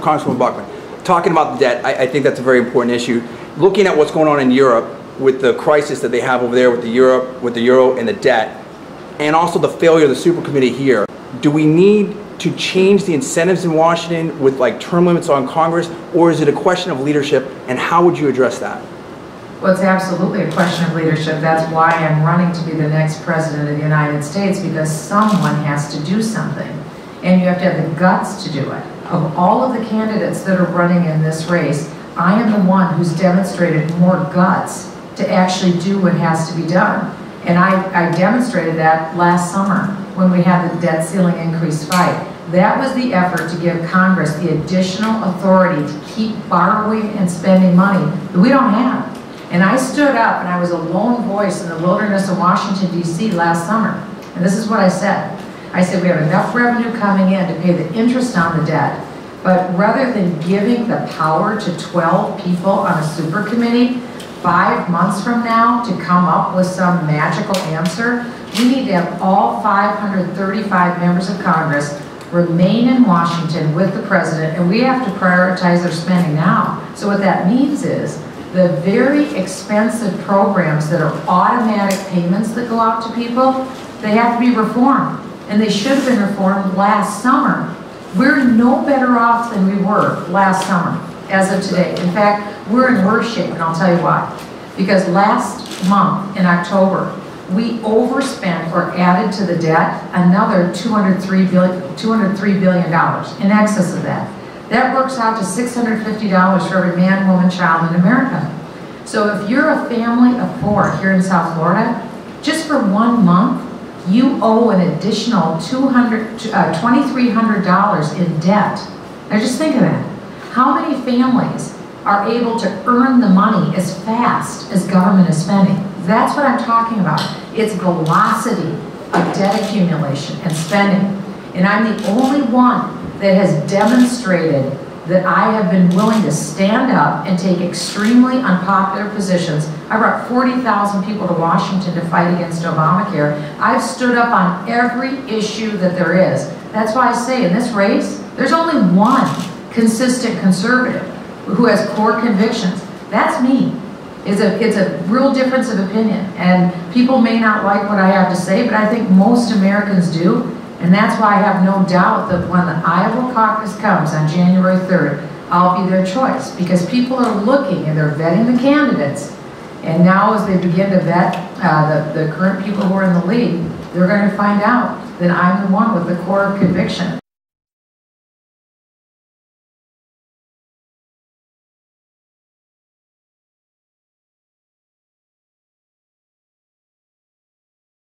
Congresswoman Bachmann, talking about the debt, I think that's a very important issue. Looking at what's going on in Europe with the crisis that they have over there with the euro and the debt, and also the failure of the Supercommittee here, do we need to change the incentives in Washington with like term limits on Congress, or is it a question of leadership, and how would you address that? Well, it's absolutely a question of leadership. That's why I'm running to be the next president of the United States, because someone has to do something. And you have to have the guts to do it. Of all of the candidates that are running in this race, I am the one who's demonstrated more guts to actually do what has to be done. And I demonstrated that last summer when we had the debt ceiling increase fight. That was the effort to give Congress the additional authority to keep borrowing and spending money that we don't have. And I stood up and I was a lone voice in the wilderness of Washington, D.C. last summer. And this is what I said. I said, we have enough revenue coming in to pay the interest on the debt, but rather than giving the power to 12 people on a super committee 5 months from now to come up with some magical answer, we need to have all 535 members of Congress remain in Washington with the president, and we have to prioritize their spending now. So what that means is the very expensive programs that are automatic payments that go out to people, they have to be reformed. And they should have been reformed last summer. We're no better off than we were last summer as of today. In fact, we're in worse shape, and I'll tell you why. Because last month in October, we overspent or added to the debt another $203 billion in excess of that. That works out to $650 for every man, woman, child in America. So if you're a family of 4 here in South Florida, just for 1 month, you owe an additional $2,300 in debt. Now just think of that. How many families are able to earn the money as fast as government is spending? That's what I'm talking about. It's velocity of debt accumulation and spending. And I'm the only one that has demonstrated that I have been willing to stand up and take extremely unpopular positions. I brought 40,000 people to Washington to fight against Obamacare. I've stood up on every issue that there is. That's why I say in this race, there's only one consistent conservative who has core convictions. That's me. It's a real difference of opinion. And people may not like what I have to say, but I think most Americans do. And that's why I have no doubt that when the Iowa caucus comes on January 3rd, I'll be their choice, because people are looking and they're vetting the candidates. And now as they begin to vet the current people who are in the lead, they're going to find out that I'm the one with the core conviction.